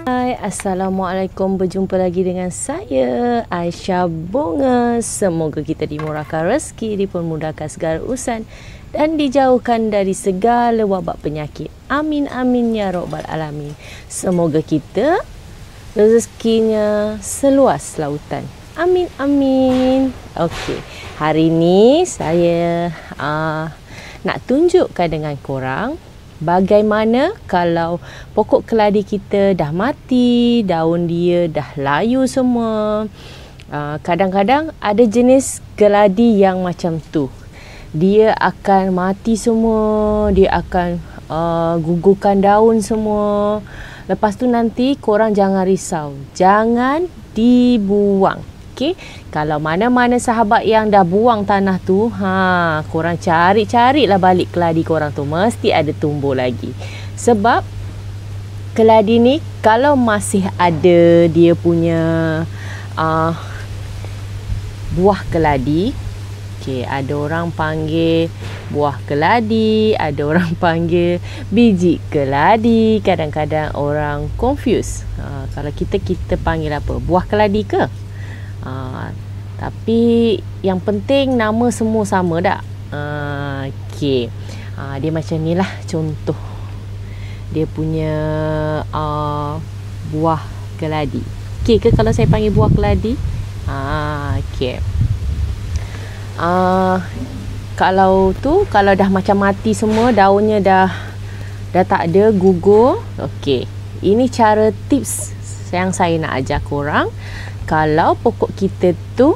Hai, Assalamualaikum. Berjumpa lagi dengan saya, Aisyah Bunga. Semoga kita dimurahkan rezeki, dipermudahkan segala urusan dan dijauhkan dari segala wabak penyakit. Amin, amin ya rabbal alamin. Semoga kita rezekinya seluas lautan. Amin, amin. Okey, hari ni saya nak tunjukkan dengan korang bagaimana kalau pokok keladi kita dah mati, daun dia dah layu semua. Kadang-kadang ada jenis keladi yang macam tu. Dia akan mati semua, dia akan gugurkan daun semua. Lepas tu nanti korang jangan risau, jangan dibuang. Okey, kalau mana-mana sahabat yang dah buang tanah tu, korang carilah balik keladi korang tu, mesti ada tumbuh lagi. Sebab keladi ni kalau masih ada dia punya buah keladi, okey, ada orang panggil buah keladi, ada orang panggil biji keladi, kadang-kadang orang confuse. Kalau kita panggil apa? Buah keladi ke? Tapi yang penting nama semua sama tak? Okey. Dia macam ni lah contoh dia punya buah keladi. Okey ke kalau saya panggil buah keladi? Okey. Kalau dah macam mati semua, daunnya dah tak ada, gugur. Okey. Ini cara tips yang saya nak ajar korang. Kalau pokok kita tu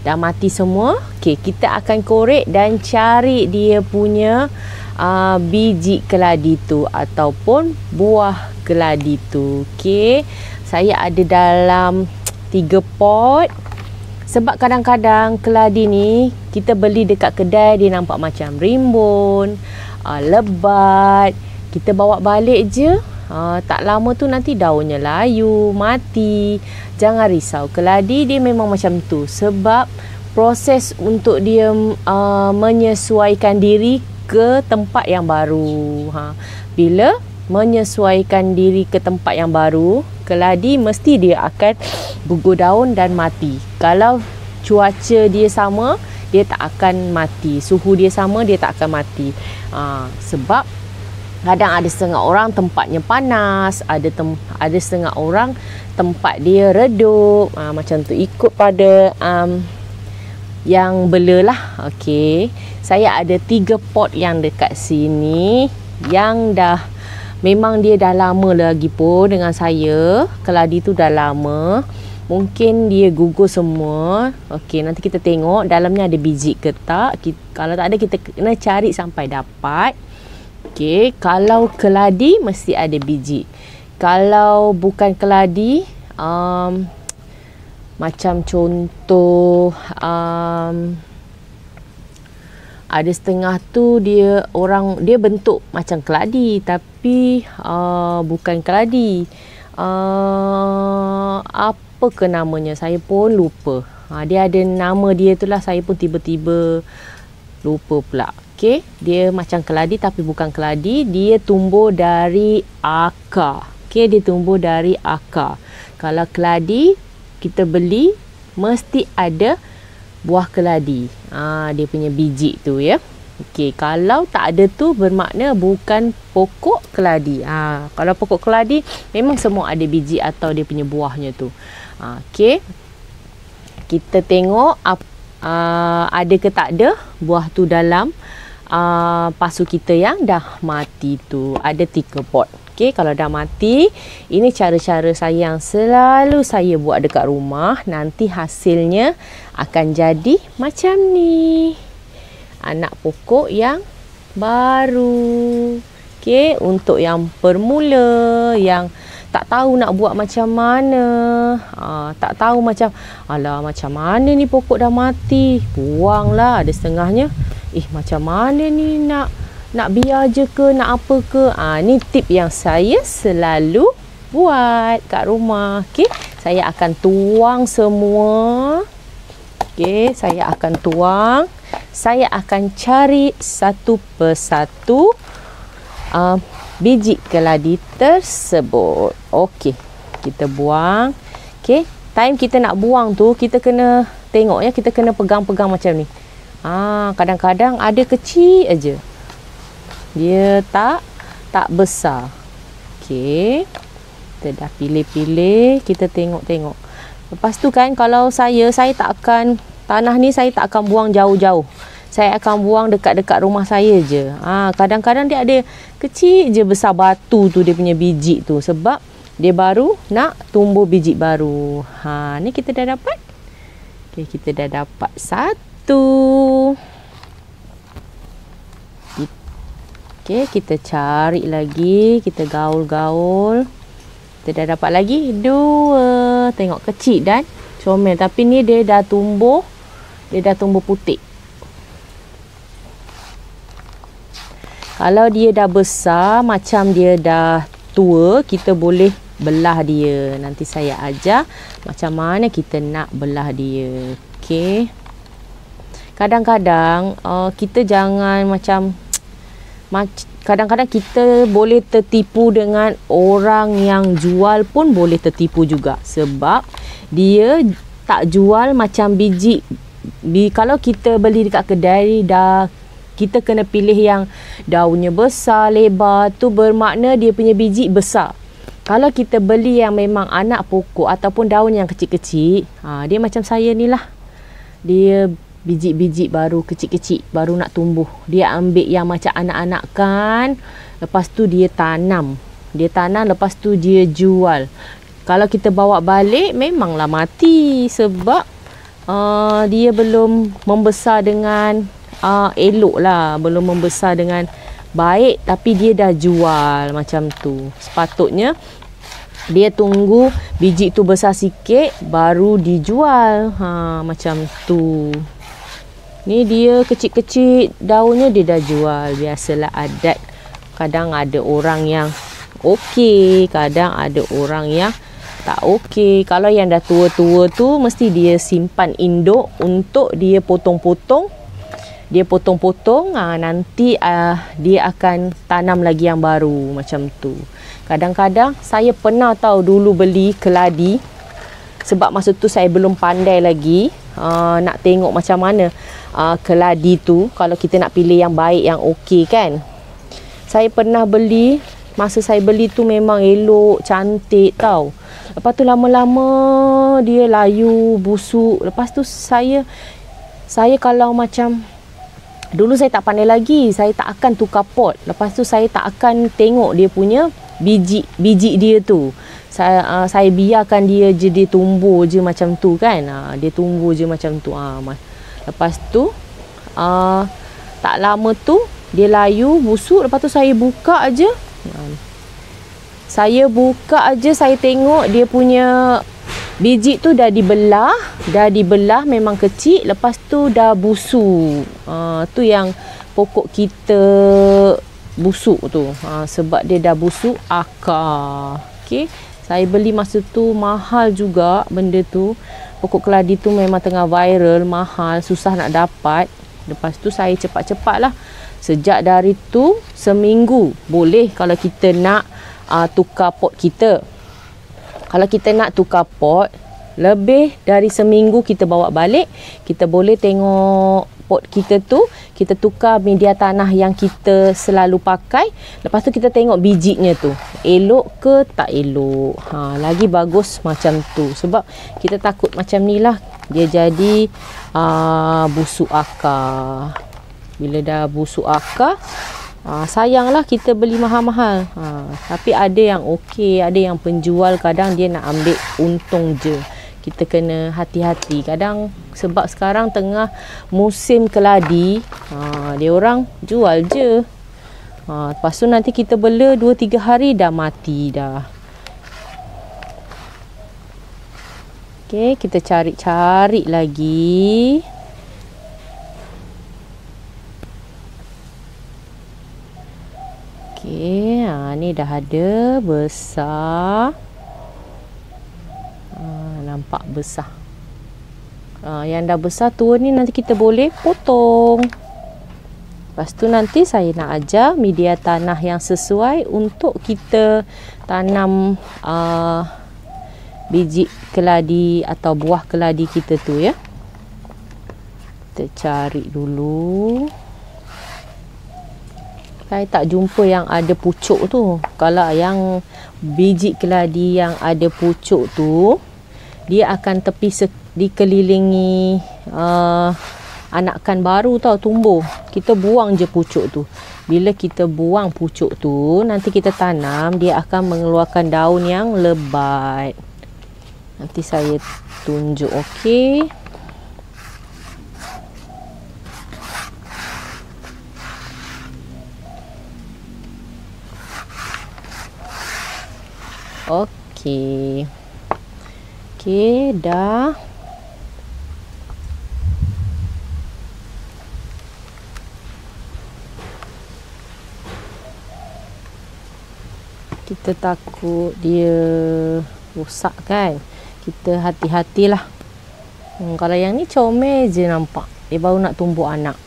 dah mati semua, okay, kita akan korek dan cari dia punya biji keladi tu ataupun buah keladi tu. Okay. Saya ada dalam 3 pot. Sebab kadang-kadang keladi ni kita beli dekat kedai, dia nampak macam rimbun, lebat. Kita bawa balik je, tak lama tu nanti daunnya layu, mati. Jangan risau, keladi dia memang macam tu. Sebab proses untuk dia menyesuaikan diri ke tempat yang baru. Bila menyesuaikan diri ke tempat yang baru, keladi mesti dia akan gugur daun dan mati. Kalau cuaca dia sama, dia tak akan mati. Suhu dia sama, dia tak akan mati. Sebab kadang ada setengah orang tempatnya panas, ada setengah orang tempat dia redup, macam tu, ikut pada yang bela lah. Okey, saya ada 3 pot yang dekat sini yang memang dia dah lama lagi pun dengan saya. Keladi tu dah lama, mungkin dia gugur semua. Okey, nanti kita tengok dalamnya ada biji ke tak. Kalau tak ada, kita kena cari sampai dapat. Okey, kalau keladi mesti ada biji. Kalau bukan keladi, macam contoh ada setengah tu dia bentuk macam keladi tapi bukan keladi. Apa ke namanya? Saya pun lupa. Dia ada nama dia tu lah, saya pun tiba-tiba lupa pula. Okey, dia macam keladi tapi bukan keladi. Dia tumbuh dari akar. Okey, dia tumbuh dari akar. Kalau keladi kita beli, mesti ada buah keladi. Dia punya biji tu ya. Okey, kalau tak ada tu bermakna bukan pokok keladi. Kalau pokok keladi memang semua ada biji atau dia punya buahnya tu. Okey, kita tengok ada ke tak ada buah tu dalam pasu kita yang dah mati tu. Ada 3 pot. Okey, kalau dah mati, ini cara-cara saya yang selalu saya buat dekat rumah. Nanti hasilnya akan jadi macam ni. Anak pokok yang baru. Okey, untuk yang permula, yang tak tahu nak buat macam mana, tak tahu macam mana ni pokok dah mati, buanglah. Ada setengahnya, macam mana ni, nak biar je ke, nak apa ke. Ni tip yang saya selalu buat kat rumah. Okey, saya akan tuang semua. Okey, saya akan tuang. Saya akan cari satu persatu biji keladi tersebut. Okey, kita buang. Okey, time kita nak buang tu kita kena tengok ya, kita kena pegang-pegang macam ni. Kadang-kadang ada kecil aja. Dia tak besar. Okey. Kita dah pilih-pilih, kita tengok-tengok. Lepas tu kan kalau saya tak akan tanah ni saya tak akan buang jauh-jauh. Saya akan buang dekat-dekat rumah saya je. Kadang-kadang dia ada kecil je besar batu tu dia punya biji tu sebab dia baru nak tumbuh biji baru. Ni kita dah dapat. Okey, kita dah dapat satu. Okey, kita cari lagi, kita gaul-gaul. Kita dah dapat lagi dua. Tengok kecil dan comel, tapi ni dia dah tumbuh putih. Kalau dia dah besar, macam dia dah tua, kita boleh belah dia. Nanti saya ajar macam mana kita nak belah dia. Okey. Kadang-kadang kita jangan kadang-kadang kita boleh tertipu dengan orang yang jual pun boleh tertipu juga. Sebab dia tak jual macam biji. Kalau kita beli dekat kedai kita kena pilih yang daunnya besar, lebar. Tu bermakna dia punya biji besar. Kalau kita beli yang memang anak pokok ataupun daun yang kecil-kecil, dia macam saya ni lah. Dia biji-biji baru kecil-kecil, baru nak tumbuh. Dia ambil yang macam anak-anak kan. Lepas tu dia tanam. Lepas tu dia jual. Kalau kita bawa balik, memanglah mati. Sebab dia belum membesar dengan elok lah, belum membesar dengan baik, tapi dia dah jual macam tu. Sepatutnya dia tunggu biji tu besar sikit baru dijual. Macam tu. Ni dia kecil-kecil daunnya dia dah jual. Biasalah adat. Kadang ada orang yang okey, kadang ada orang yang tak okey. Kalau yang dah tua-tua tu mesti dia simpan induk untuk dia potong-potong. Nanti dia akan tanam lagi yang baru macam tu. Kadang-kadang saya pernah tahu dulu beli keladi. Sebab masa tu saya belum pandai lagi nak tengok macam mana keladi tu. Kalau kita nak pilih yang baik, yang okey kan. Saya pernah beli. Masa saya beli tu memang elok, cantik tau. Lepas tu lama-lama dia layu, busuk. Lepas tu saya kalau macam dulu saya tak pandai lagi, saya tak akan tukar pot. Lepas tu saya tak akan tengok dia punya biji dia tu. Saya biarkan dia je, dia tumbuh je macam tu kan. Dia tumbuh je macam tu. Lepas tu tak lama tu dia layu, busuk. Lepas tu saya buka aje. Saya tengok dia punya biji tu dah dibelah memang kecil. Lepas tu dah busuk. Tu yang pokok kita busuk tu. Sebab dia dah busuk akar. Okey. Saya beli masa tu mahal juga benda tu. Pokok keladi tu memang tengah viral, mahal, susah nak dapat. Lepas tu saya cepat-cepat lah. Sejak dari tu seminggu boleh kalau kita nak tukar pot kita. Kalau kita nak tukar pot, lebih dari seminggu kita bawa balik, kita boleh tengok pot kita tu, kita tukar media tanah yang kita selalu pakai. Lepas tu kita tengok bijinya tu, elok ke tak elok. Lagi bagus macam tu. Sebab kita takut macam ni lah, dia jadi busuk akar. Bila dah busuk akar, sayanglah kita beli mahal-mahal. Tapi ada yang okey, ada yang penjual kadang dia nak ambil untung je. Kita kena hati-hati. Kadang sebab sekarang tengah musim keladi, dia orang jual je. Lepas tu nanti kita bela 2-3 hari dah mati dah. Okey, kita cari-cari lagi. Okey, ni dah ada besar. Nampak besar. Yang dah besar tua ni nanti kita boleh potong. Lepas tu nanti saya nak ajar media tanah yang sesuai untuk kita tanam biji keladi atau buah keladi kita tu ya. Kita cari dulu. Saya tak jumpa yang ada pucuk tu. Kalau yang biji keladi yang ada pucuk tu, dia akan dikelilingi anakan baru tau tumbuh. Kita buang je pucuk tu. Bila kita buang pucuk tu, nanti kita tanam, dia akan mengeluarkan daun yang lebat. Nanti saya tunjuk, okey. Okey. Okey, dah. Kita takut dia rosak kan. Kita hati-hatilah. Kalau yang ni comel je nampak. Dia baru nak tumbuh anak.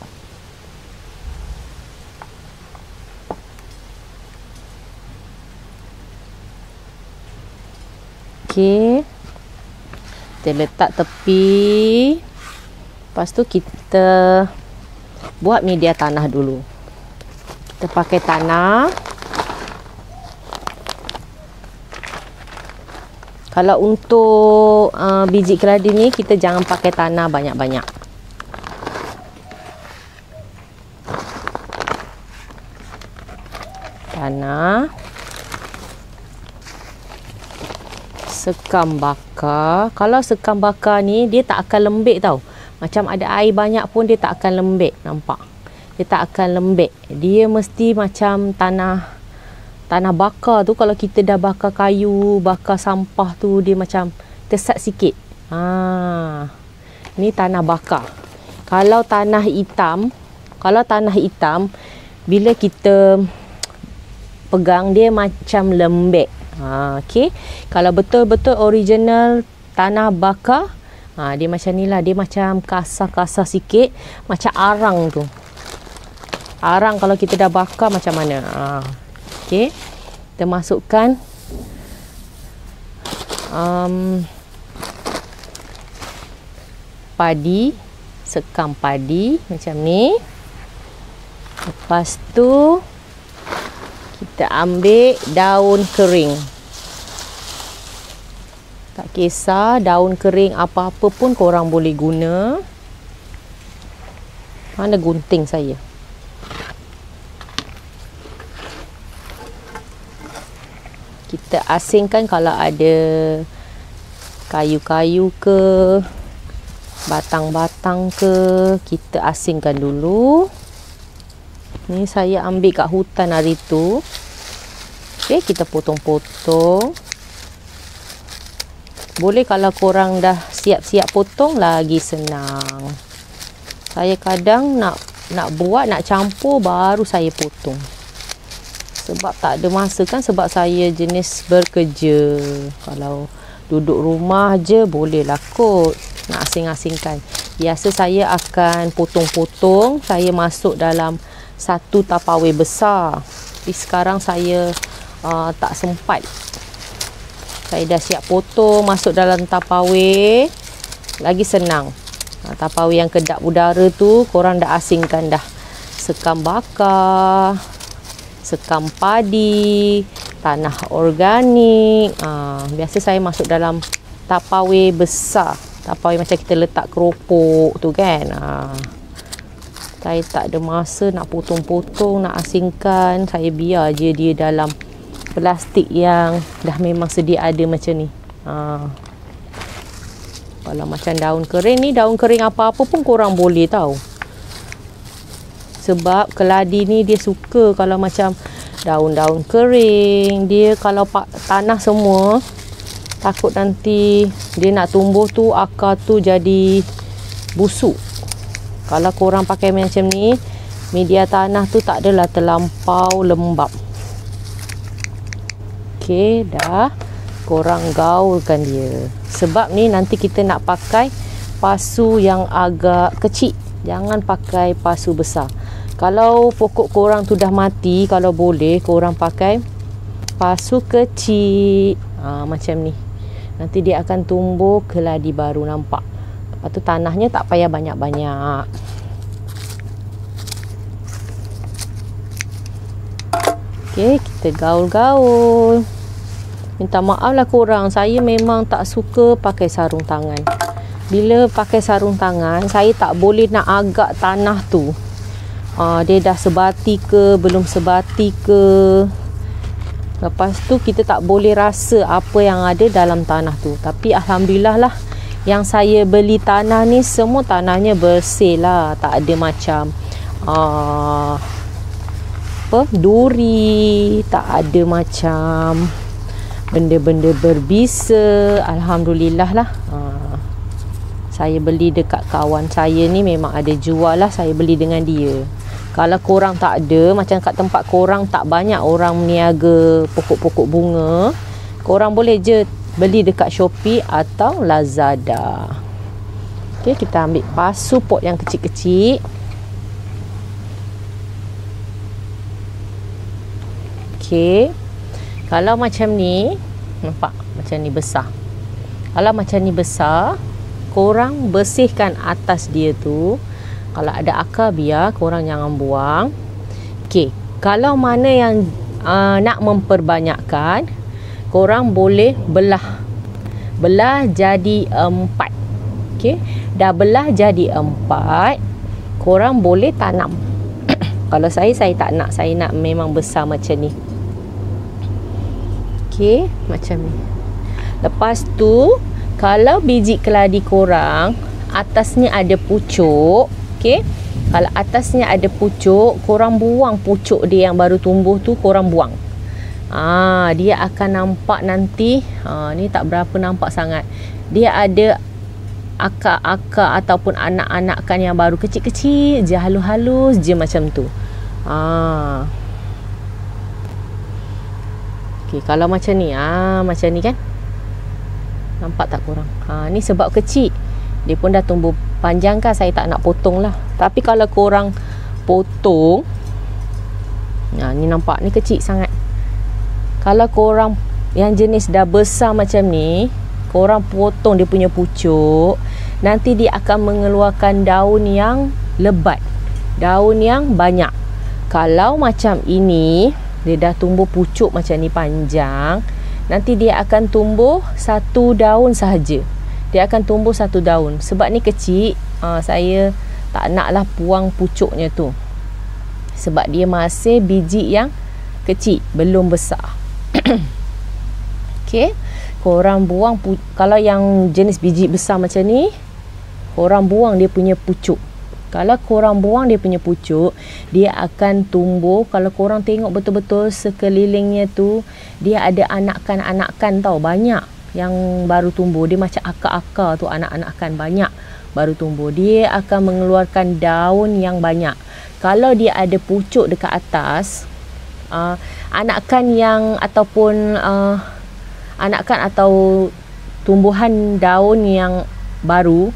Okey. Kita letak tepi. Lepas tu kita buat media tanah dulu. Kita pakai tanah. Kalau untuk biji keladi ni, kita jangan pakai tanah banyak-banyak. Tanah. Sekam bakar. Kalau sekam bakar ni, dia tak akan lembek tau. Macam ada air banyak pun dia tak akan lembek. Nampak? Dia tak akan lembek. Dia mesti macam tanah bakar tu. Kalau kita dah bakar kayu, bakar sampah tu, dia macam tersat sikit. Ni tanah bakar. Kalau tanah hitam, bila kita pegang, dia macam lembek. Okey. Kalau betul-betul original tanah bakar, dia macam ni lah. Dia macam kasar-kasar sikit. Macam arang tu. Arang kalau kita dah bakar macam mana. Okey. Kita masukkan padi. Sekam padi. Macam ni. Lepas tu kita ambil daun kering. Tak kisah daun kering apa-apa pun korang boleh guna. Mana gunting saya? Kita asingkan kalau ada kayu-kayu ke, batang-batang ke, kita asingkan dulu. Ni saya ambil kat hutan hari tu. Okey, kita potong-potong. Boleh kalau korang dah siap-siap potong, lagi senang. Saya kadang nak campur baru saya potong. Sebab tak ada masa kan, sebab saya jenis bekerja. Kalau duduk rumah je bolehlah kot nak asing-asingkan. Biasa saya akan potong-potong, saya masuk dalam satu tapawai besar. Tapi sekarang saya tak sempat. Saya dah siap potong, masuk dalam tapawai, lagi senang. Tapawai yang kedap udara tu korang dah asingkan dah. Sekam bakar, sekam padi, tanah organik. Biasa saya masuk dalam tapawai besar. Tapawai macam kita letak keropok tu kan. Saya tak ada masa nak potong-potong, nak asingkan. Saya biar je dia dalam plastik yang dah memang sedia ada macam ni. Kalau macam daun kering ni, daun kering apa-apa pun korang boleh tahu. Sebab keladi ni dia suka kalau macam daun-daun kering. Dia kalau tanah semua, takut nanti dia nak tumbuh tu, akar tu jadi busuk. Kalau korang pakai macam ni, media tanah tu tak adalah terlampau lembap. Okey, dah. Korang gaulkan dia. Sebab ni nanti kita nak pakai pasu yang agak kecil. Jangan pakai pasu besar. Kalau pokok korang tu dah mati, kalau boleh korang pakai pasu kecil. Macam ni. Nanti dia akan tumbuh keladi baru, nampak. Lepas tu tanahnya tak payah banyak-banyak. Okey, kita gaul-gaul. Minta maaf lah korang, saya memang tak suka pakai sarung tangan. Bila pakai sarung tangan, saya tak boleh nak agak tanah tu. Dia dah sebati ke, belum sebati ke. Lepas tu kita tak boleh rasa apa yang ada dalam tanah tu. Tapi alhamdulillah lah, yang saya beli tanah ni semua tanahnya bersih lah. Tak ada macam duri, tak ada macam benda-benda berbisa. Alhamdulillah lah. Saya beli dekat kawan saya ni, memang ada jual lah, saya beli dengan dia. Kalau korang tak ada, macam kat tempat korang tak banyak orang meniaga pokok-pokok bunga, korang boleh je beli dekat Shopee atau Lazada. Okey, kita ambil pasu pot yang kecil-kecil. Okey. Kalau macam ni, nampak macam ni besar. Kalau macam ni besar, korang bersihkan atas dia tu. Kalau ada akar biar, korang jangan buang. Okey, kalau mana yang nak memperbanyakkan, korang boleh belah. Belah jadi 4. Okey, dah belah jadi 4, korang boleh tanam. Kalau saya tak nak, saya nak memang besar macam ni. Okey, macam ni. Lepas tu, kalau biji keladi korang atasnya ada pucuk, okey, kalau atasnya ada pucuk, korang buang pucuk dia yang baru tumbuh tu, korang buang. Dia akan nampak nanti, ni tak berapa nampak sangat. Dia ada akar-akar ataupun anak-anakan yang baru kecil-kecil je, halus-halus je macam tu. Okey, kalau macam ni, macam ni kan, nampak tak korang? Ni sebab kecil, dia pun dah tumbuh panjang kan, saya tak nak potong lah. Tapi kalau korang potong, ni nampak, ni kecil sangat. Kalau korang yang jenis dah besar macam ni, korang potong dia punya pucuk, nanti dia akan mengeluarkan daun yang lebat, daun yang banyak. Kalau macam ini, dia dah tumbuh pucuk macam ni panjang, nanti dia akan tumbuh satu daun sahaja. Dia akan tumbuh satu daun. Sebab ni kecil, saya tak naklah buang pucuknya tu. Sebab dia masih biji yang kecil, belum besar. Okey, korang buang kalau yang jenis biji besar macam ni, korang buang dia punya pucuk. Kalau korang buang dia punya pucuk, dia akan tumbuh. Kalau korang tengok betul-betul sekelilingnya tu, dia ada anakan-anakan tau, banyak yang baru tumbuh. Dia macam akar-akar tu, anak-anakan banyak baru tumbuh. Dia akan mengeluarkan daun yang banyak. Kalau dia ada pucuk dekat atas, anakan yang ataupun anakan atau tumbuhan daun yang baru,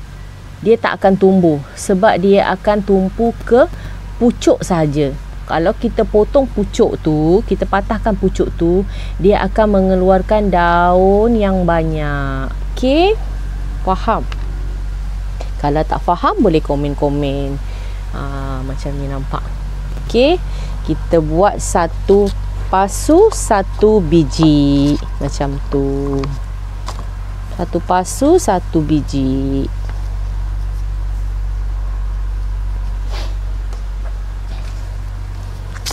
dia tak akan tumbuh sebab dia akan tumpu ke pucuk saja. Kalau kita potong pucuk tu, kita patahkan pucuk tu, dia akan mengeluarkan daun yang banyak. Okey? Faham? Kalau tak faham, boleh komen-komen. Macam ni nampak. Okey? Kita buat satu pasu, satu biji. Macam tu. Satu pasu, satu biji.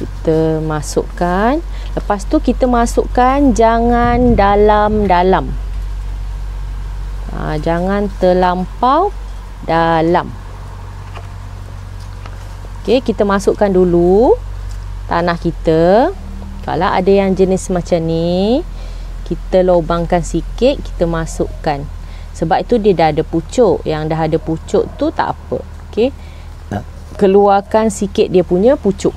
Kita masukkan. Lepas tu kita masukkan, jangan dalam-dalam. Jangan terlampau dalam. Okey, kita masukkan dulu tanah kita. Kalau ada yang jenis macam ni, kita lubangkan sikit, kita masukkan. Sebab itu dia dah ada pucuk. Yang dah ada pucuk tu tak apa. Okey, keluarkan sikit dia punya pucuk.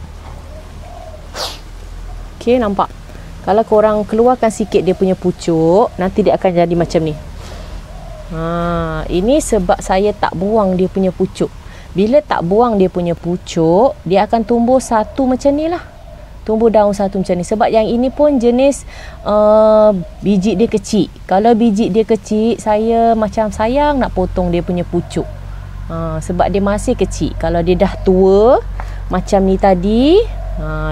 Okey, nampak? Kalau korang keluarkan sikit dia punya pucuk, nanti dia akan jadi macam ni. Ini sebab saya tak buang dia punya pucuk. Bila tak buang dia punya pucuk, dia akan tumbuh satu macam ni lah. Tumbuh daun satu macam ni. Sebab yang ini pun jenis biji dia kecil. Kalau biji dia kecil, saya macam sayang nak potong dia punya pucuk. Sebab dia masih kecil. Kalau dia dah tua macam ni tadi,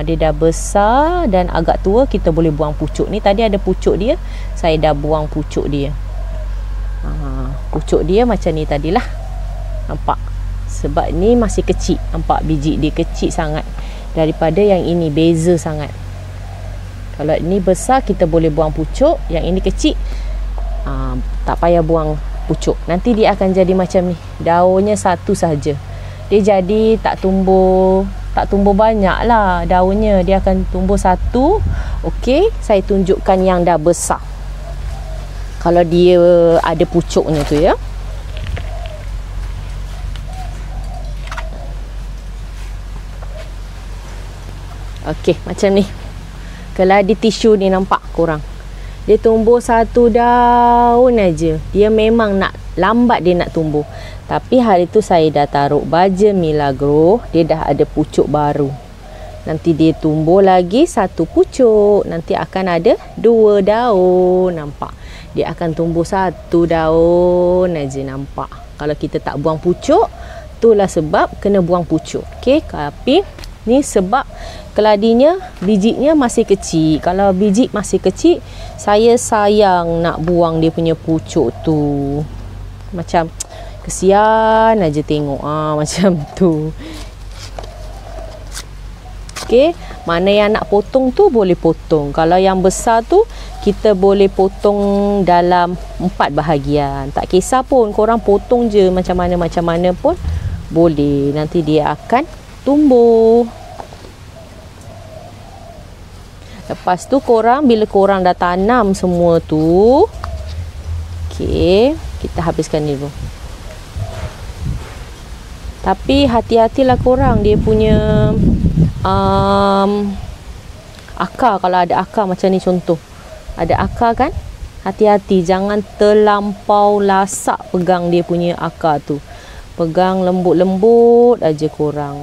dia dah besar dan agak tua, kita boleh buang pucuk. Ni tadi ada pucuk dia, saya dah buang pucuk dia. Pucuk dia macam ni tadilah. Nampak? Sebab ni masih kecil. Nampak biji dia kecil sangat. Daripada yang ini beza sangat. Kalau ini besar kita boleh buang pucuk, yang ini kecil tak payah buang pucuk. Nanti dia akan jadi macam ni. Daunnya satu saja. Dia jadi tak tumbuh banyak lah daunnya. Dia akan tumbuh satu. Okey, saya tunjukkan yang dah besar. Kalau dia ada pucuknya tu ya. Okey, macam ni. Keladi tisu ni nampak korang. Dia tumbuh satu daun aja. Dia memang lambat dia nak tumbuh. Tapi hari tu saya dah taruh baja Milagro, dia dah ada pucuk baru. Nanti dia tumbuh lagi satu pucuk. Nanti akan ada 2 daun. Nampak? Dia akan tumbuh satu daun aja, nampak? Kalau kita tak buang pucuk, itulah sebab kena buang pucuk. Okey, tapi ni sebab keladinya, bijinya masih kecil. Kalau biji masih kecil, saya sayang nak buang dia punya pucuk tu. Macam kesian aja tengok macam tu. Okey, mana yang nak potong tu boleh potong. Kalau yang besar tu kita boleh potong dalam 4 bahagian. Tak kisah pun, korang potong je macam mana pun boleh. Nanti dia akan tumbuh. Lepas tu bila korang dah tanam semua tu, okey, kita habiskan dulu. Tapi hati-hatilah korang, dia punya akar. Kalau ada akar macam ni contoh, ada akar kan, hati-hati jangan terlampau lasak pegang dia punya akar tu. Pegang lembut-lembut aja korang.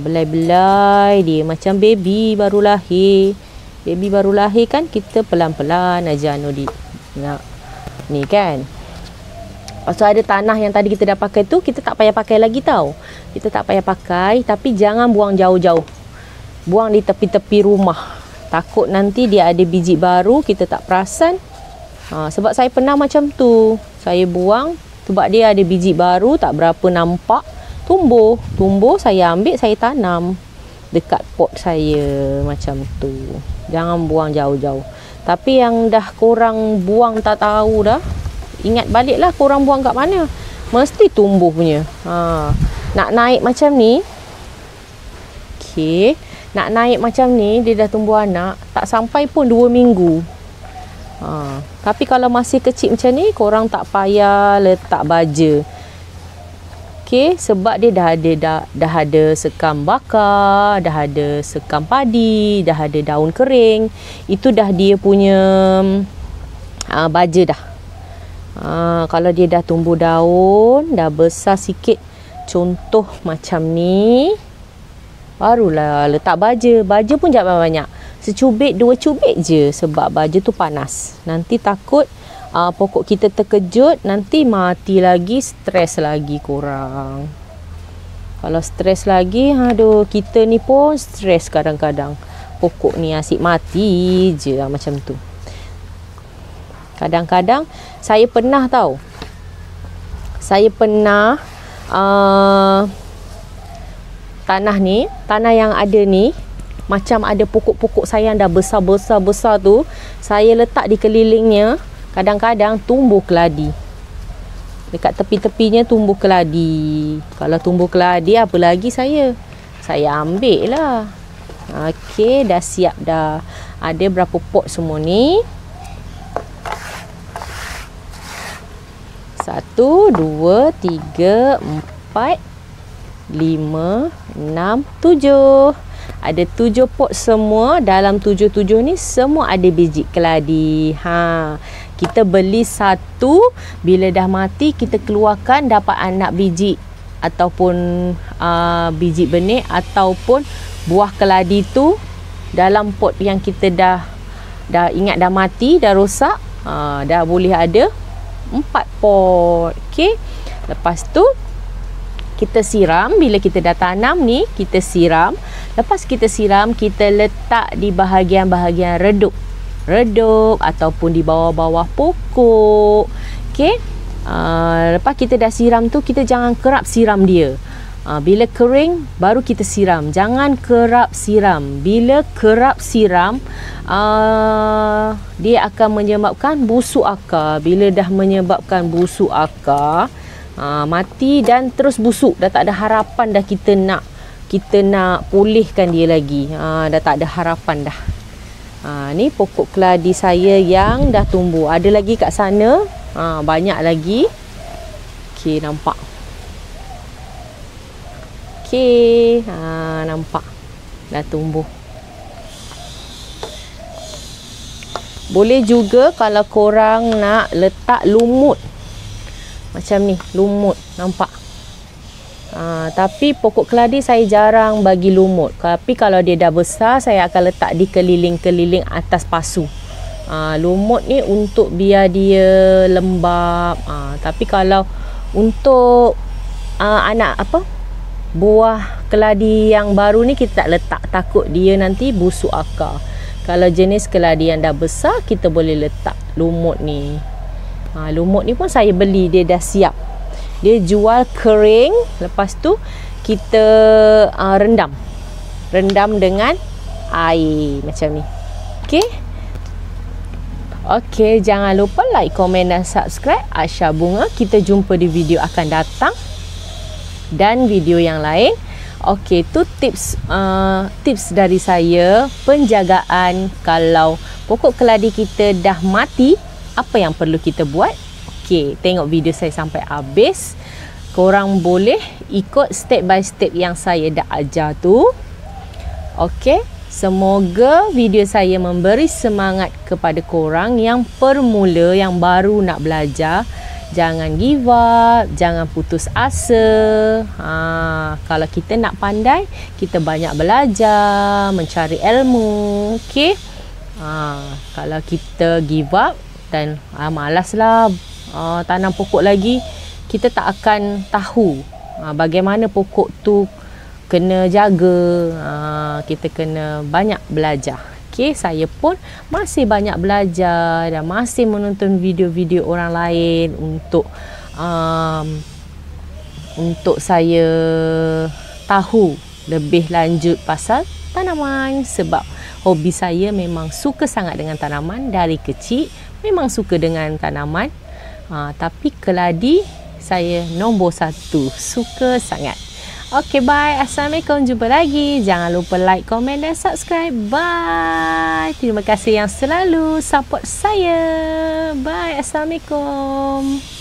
Belai-belai dia macam baby baru lahir. Baby baru lahir kan, kita pelan-pelan aja ni kan. Lepas tu ada tanah yang tadi kita dah pakai tu, kita tak payah pakai lagi tau. Kita tak payah pakai, tapi jangan buang jauh-jauh. Buang di tepi-tepi rumah. Takut nanti dia ada biji baru, kita tak perasan. Sebab saya pernah macam tu. Saya buang, sebab dia ada biji baru, tak berapa nampak. Tumbuh, saya ambil, saya tanam dekat pot saya macam tu. Jangan buang jauh-jauh. Tapi yang dah korang buang tak tahu dah, ingat baliklah korang buang kat mana. Mesti tumbuh punya. Nak naik macam ni. Okey, nak naik macam ni, dia dah tumbuh anak, tak sampai pun 2 minggu. Tapi kalau masih kecil macam ni, korang tak payah letak baja. Okey, sebab dia dah ada sekam bakar, dah ada sekam padi, dah ada daun kering. Itu dah dia punya baja dah. Kalau dia dah tumbuh daun, dah besar sikit, contoh macam ni, barulah letak baja. Baja pun jangan banyak, secubit 2 cubit je, sebab baja tu panas. Nanti takut pokok kita terkejut, nanti mati lagi, stres lagi korang. Kalau stres lagi, aduh, kita ni pun stres kadang-kadang. Pokok ni asyik mati je macam tu. Kadang-kadang saya pernah tahu. Saya pernah tanah yang ada ni, macam ada pokok-pokok saya yang dah besar tu, saya letak di kelilingnya, kadang-kadang tumbuh keladi. Dekat tepi-tepinya tumbuh keladi. Kalau tumbuh keladi, apa lagi saya ambil lah. Okey, dah siap dah. Ada berapa pot semua ni? 1, 2, 3, 4, 5, 6, 7. Ada 7 pot semua. Dalam 7 ni semua ada biji keladi. Kita beli 1, bila dah mati kita keluarkan, dapat anak biji ataupun biji benih ataupun buah keladi tu dalam pot yang kita dah ingat dah mati, dah rosak, dah boleh ada 4 pot. Okey. Lepas tu kita siram. Bila kita dah tanam ni, kita siram. Lepas kita siram, kita letak di bahagian-bahagian redup ataupun di bawah-bawah pokok. Okey. Lepas kita dah siram tu, kita jangan kerap siram dia. Bila kering baru kita siram. Jangan kerap siram. Bila kerap siram, dia akan menyebabkan busuk akar. Bila dah menyebabkan busuk akar, mati dan terus busuk, dah tak ada harapan dah kita nak pulihkan dia lagi. Dah tak ada harapan dah. Ni pokok keladi saya yang dah tumbuh. Ada lagi kat sana, banyak lagi. Okey, nampak. Okey, nampak dah tumbuh. Boleh juga kalau korang nak letak lumut. Macam ni, lumut, nampak. Tapi pokok keladi saya jarang bagi lumut. Tapi kalau dia dah besar, saya akan letak di keliling-keliling atas pasu. Lumut ni untuk biar dia lembab. Tapi kalau untuk buah keladi yang baru ni kita tak letak, takut dia nanti busuk akar. Kalau jenis keladi yang dah besar, kita boleh letak lumut ni. Lumut ni pun saya beli, dia dah siap. Dia jual kering, lepas tu kita rendam dengan air macam ni. Okey. Okey, jangan lupa like, komen dan subscribe Asha Bunga. Kita jumpa di video akan datang dan video yang lain. Okey, tu tips dari saya penjagaan kalau pokok keladi kita dah mati, apa yang perlu kita buat. Okey, tengok video saya sampai habis. Korang boleh ikut step by step yang saya dah ajar tu. Okey, semoga video saya memberi semangat kepada korang yang permula, yang baru nak belajar. Jangan give up, jangan putus asa. Kalau kita nak pandai, kita banyak belajar, mencari ilmu. Okey. Kalau kita give up dan malaslah tanam pokok lagi, kita tak akan tahu bagaimana pokok tu kena jaga. Kita kena banyak belajar. Okey, saya pun masih banyak belajar dan masih menonton video-video orang lain untuk saya tahu lebih lanjut pasal tanaman, sebab hobi saya memang suka sangat dengan tanaman dari kecil, memang suka dengan tanaman. Tapi keladi saya nombor 1, suka sangat. Okey, bye. Assalamualaikum. Jumpa lagi. Jangan lupa like, komen dan subscribe. Bye. Terima kasih yang selalu support saya. Bye. Assalamualaikum.